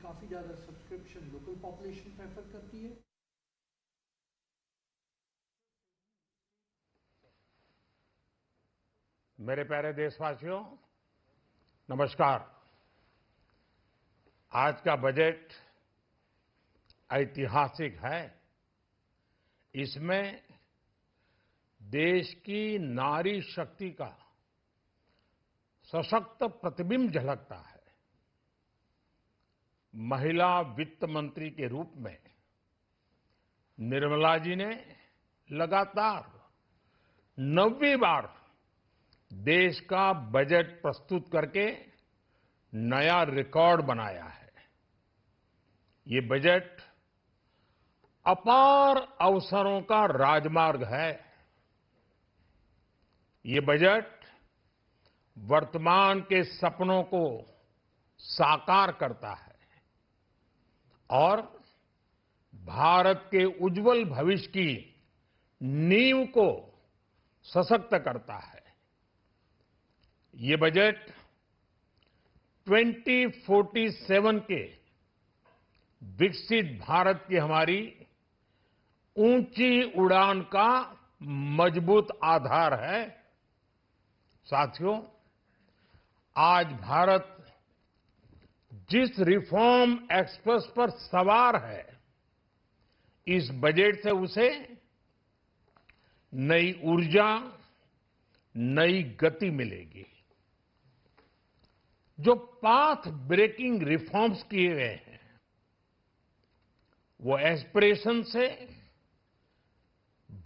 काफी ज्यादा subscription local population prefer करती है। मेरे प्यारे देशवासियों, नमस्कार। आज का बजट ऐतिहासिक है। इसमें देश की नारी शक्ति का सशक्त प्रतिबिंब झलकता है। महिला वित्त मंत्री के रूप में निर्मला जी ने लगातार 9वीं बार देश का बजट प्रस्तुत करके नया रिकॉर्ड बनाया है। ये बजट अपार अवसरों का राजमार्ग है। ये बजट वर्तमान के सपनों को साकार करता है और भारत के उज्जवल भविष्य की नींव को सशक्त करता है। ये बजट 2047 के विकसित भारत की हमारी ऊंची उड़ान का मजबूत आधार है। साथियों, आज भारत जिस रिफॉर्म एक्सप्रेस पर सवार है, इस बजट से उसे नई ऊर्जा, नई गति मिलेगी। जो पाथ ब्रेकिंग रिफॉर्म्स किए गए हैं, वो एस्पिरेशन से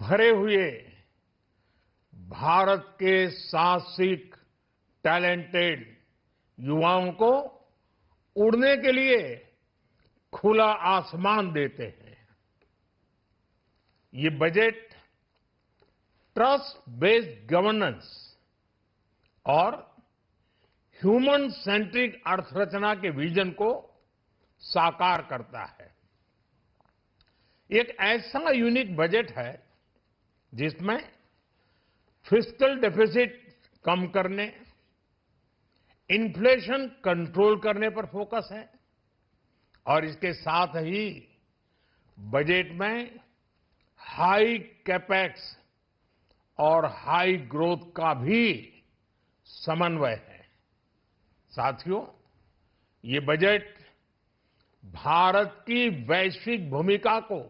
भरे हुए भारत के साहसिक, टैलेंटेड युवाओं को उड़ने के लिए खुला आसमान देते हैं। ये बजट ट्रस्ट बेस्ड गवर्नेंस और ह्यूमन सेंट्रिक अर्थरचना के विजन को साकार करता है। एक ऐसा यूनिक बजट है जिसमें फिस्कल डेफिसिट कम करने, इन्फ्लेशन कंट्रोल करने पर फोकस है और इसके साथ ही बजट में हाई कैपेक्स और हाई ग्रोथ का भी समन्वय है। साथियों, ये बजट भारत की वैश्विक भूमिका को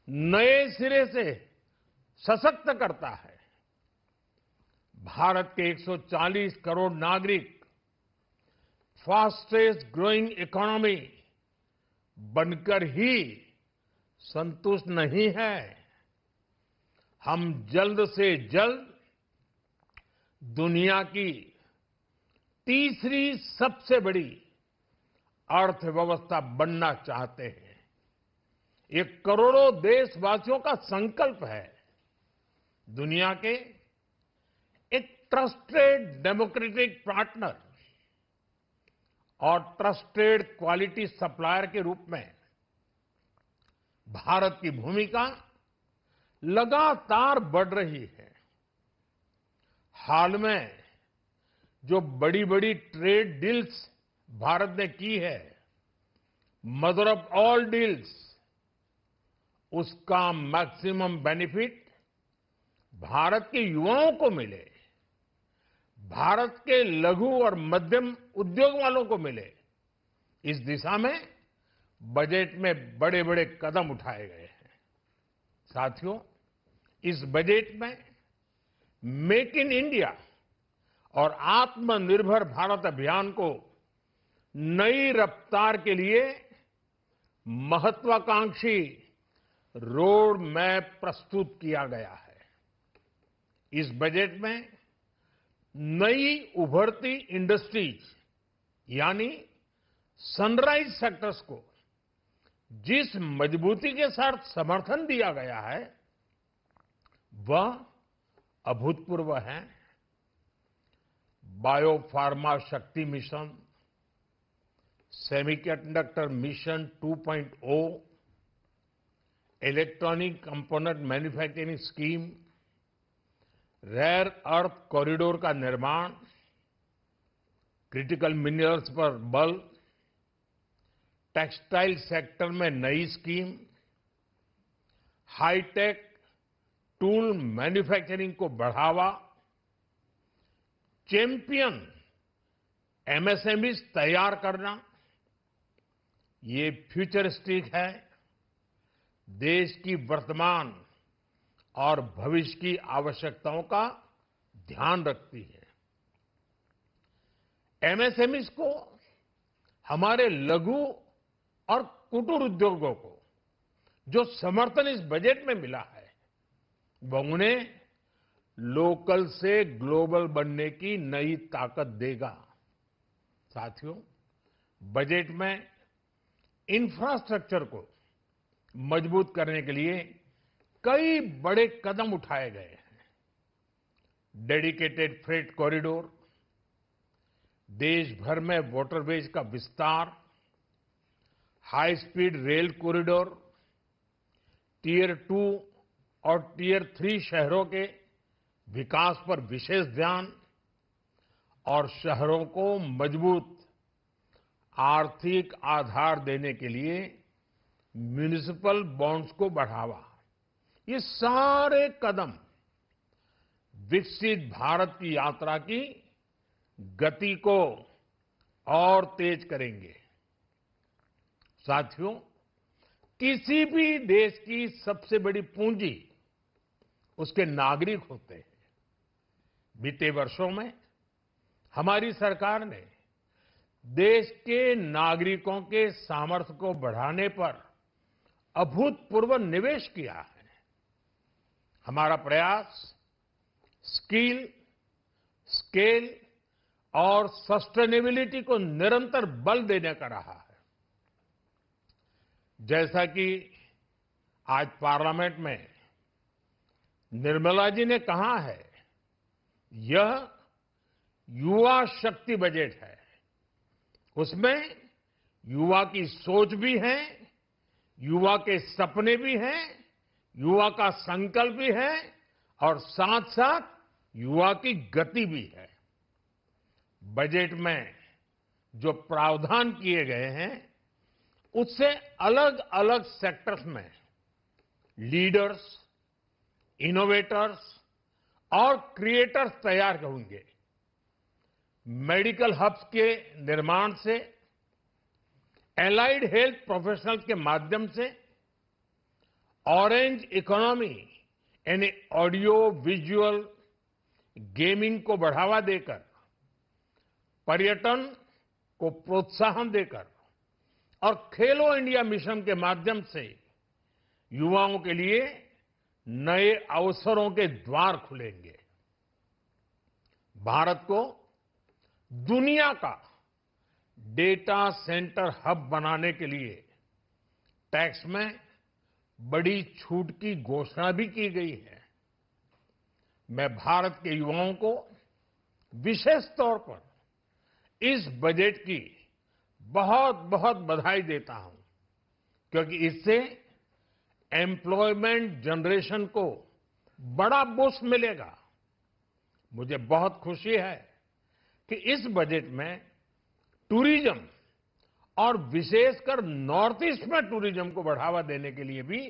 नए सिरे से सशक्त करता है। भारत के 140 करोड़ नागरिक फास्टेस्ट ग्रोइंग इकोनॉमी बनकर ही संतुष्ट नहीं है। हम जल्द से जल्द दुनिया की तीसरी सबसे बड़ी अर्थव्यवस्था बनना चाहते हैं। ये करोड़ों देशवासियों का संकल्प है। दुनिया के एक ट्रस्टेड डेमोक्रेटिक पार्टनर और ट्रस्टेड क्वालिटी सप्लायर के रूप में भारत की भूमिका लगातार बढ़ रही है। हाल में जो बड़ी बड़ी ट्रेड डील्स भारत ने की है, मदर ऑफ ऑल डील्स, उसका मैक्सिमम बेनिफिट भारत के युवाओं को मिले, भारत के लघु और मध्यम उद्योग वालों को मिले। इस दिशा में बजट में बड़े बड़े कदम उठाए गए हैं। साथियों, इस बजट में मेक इन इंडिया और आत्मनिर्भर भारत अभियान को नई रफ्तार के लिए महत्वाकांक्षी रोड मैप प्रस्तुत किया गया है। इस बजट में नई उभरती इंडस्ट्रीज यानी सनराइज सेक्टर्स को जिस मजबूती के साथ समर्थन दिया गया है, वह अभूतपूर्व है। Biopharma Shakti mission, semiconductor mission 2.0, electronic component manufacturing scheme, rare earth corridor का निर्माण, क्रिटिकल मिनरल्स पर बल, टेक्सटाइल सेक्टर में नई स्कीम, हाईटेक टूल मैन्युफैक्चरिंग को बढ़ावा, चैंपियन एमएसएमईज तैयार करना, ये फ्यूचरिस्टिक है, देश की वर्तमान और भविष्य की आवश्यकताओं का ध्यान रखती है। एमएसएमईज को, हमारे लघु और कुटीर उद्योगों को जो समर्थन इस बजट में मिला है, वह उन्हें लोकल से ग्लोबल बनने की नई ताकत देगा। साथियों, बजट में इंफ्रास्ट्रक्चर को मजबूत करने के लिए कई बड़े कदम उठाए गए हैं। डेडिकेटेड फ्रेट कॉरिडोर, देश भर में वाटरवेज का विस्तार, high speed rail corridor, tier 2 और टियर 3 शहरों के विकास पर विशेष ध्यान और शहरों को मजबूत आर्थिक आधार देने के लिए म्युनिसिपल बॉन्ड्स को बढ़ावा, ये सारे कदम विकसित भारत की यात्रा की गति को और तेज करेंगे। साथियों, किसी भी देश की सबसे बड़ी पूंजी उसके नागरिक होते हैं। बीते वर्षों में हमारी सरकार ने देश के नागरिकों के सामर्थ्य को बढ़ाने पर अभूतपूर्व निवेश किया है। हमारा प्रयास स्किल, स्केल और सस्टेनेबिलिटी को निरंतर बल देने का रहा है। जैसा कि आज पार्लियामेंट में निर्मला जी ने कहा है, यह युवा शक्ति बजट है। उसमें युवा की सोच भी है, युवा के सपने भी हैं, युवा का संकल्प भी है और साथ साथ युवा की गति भी है। बजट में जो प्रावधान किए गए हैं, उससे अलग अलग सेक्टर्स में लीडर्स, इनोवेटर्स और क्रिएटर्स तैयार होंगे। मेडिकल हब्स के निर्माण से, एलाइड हेल्थ प्रोफेशनल्स के माध्यम से, ऑरेंज इकोनॉमी यानी ऑडियो विजुअल गेमिंग को बढ़ावा देकर, पर्यटन को प्रोत्साहन देकर और खेलो इंडिया मिशन के माध्यम से युवाओं के लिए नए अवसरों के द्वार खुलेंगे। भारत को दुनिया का डेटा सेंटर हब बनाने के लिए टैक्स में बड़ी छूट की घोषणा भी की गई है। मैं भारत के युवाओं को विशेष तौर पर इस बजट की बहुत बहुत बधाई देता हूं, क्योंकि इससे एम्प्लॉयमेंट जनरेशन को बड़ा बूस्ट मिलेगा। मुझे बहुत खुशी है कि इस बजट में टूरिज्म और विशेषकर नॉर्थ ईस्ट में टूरिज्म को बढ़ावा देने के लिए भी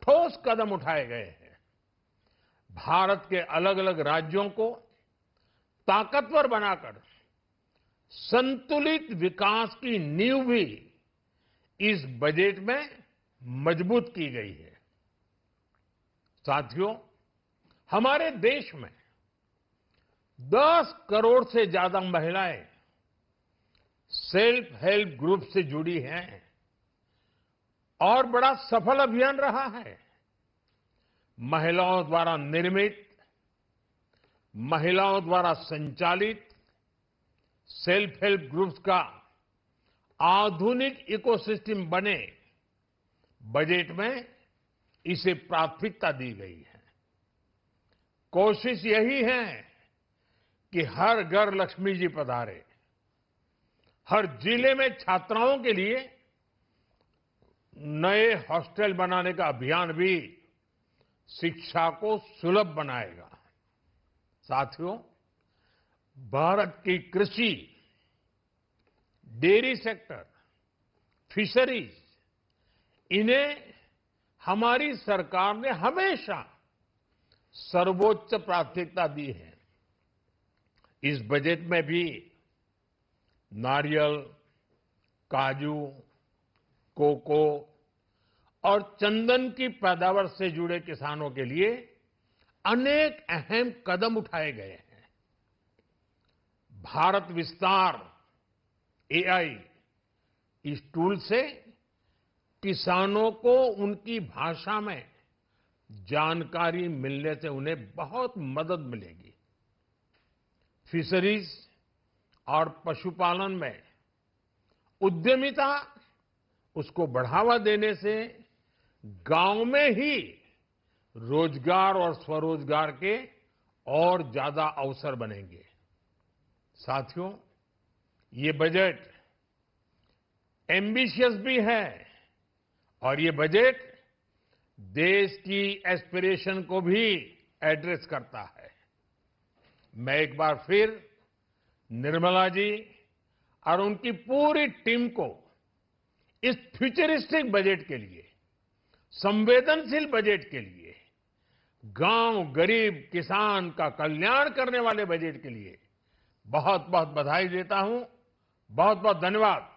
ठोस कदम उठाए गए हैं। भारत के अलग अलग राज्यों को ताकतवर बनाकर संतुलित विकास की नींव भी इस बजट में मजबूत की गई है। साथियों, हमारे देश में 10 करोड़ से ज्यादा महिलाएं सेल्फ हेल्प ग्रुप से जुड़ी हैं और बड़ा सफल अभियान रहा है। महिलाओं द्वारा निर्मित, महिलाओं द्वारा संचालित सेल्फ हेल्प ग्रुप्स का आधुनिक इकोसिस्टम बने, बजट में इसे प्राथमिकता दी गई है। कोशिश यही है कि हर घर लक्ष्मी जी पधारे। हर जिले में छात्राओं के लिए नए हॉस्टल बनाने का अभियान भी शिक्षा को सुलभ बनाएगा। साथियों, भारत की कृषि, डेयरी सेक्टर, फिशरीज, इन्हें हमारी सरकार ने हमेशा सर्वोच्च प्राथमिकता दी है। इस बजट में भी नारियल, काजू, कोको और चंदन की पैदावार से जुड़े किसानों के लिए अनेक अहम कदम उठाए गए हैं। भारत विस्तार एआई, इस टूल से किसानों को उनकी भाषा में जानकारी मिलने से उन्हें बहुत मदद मिलेगी। फिशरीज और पशुपालन में उद्यमिता, उसको बढ़ावा देने से गांव में ही रोजगार और स्वरोजगार के और ज्यादा अवसर बनेंगे। साथियों, ये बजट एम्बिशियस भी है और ये बजट देश की एस्पिरेशन को भी एड्रेस करता है। मैं एक बार फिर निर्मला जी और उनकी पूरी टीम को इस फ्यूचरिस्टिक बजट के लिए, संवेदनशील बजट के लिए, गांव, गरीब, किसान का कल्याण करने वाले बजट के लिए बहुत बहुत बधाई देता हूं। बहुत बहुत धन्यवाद।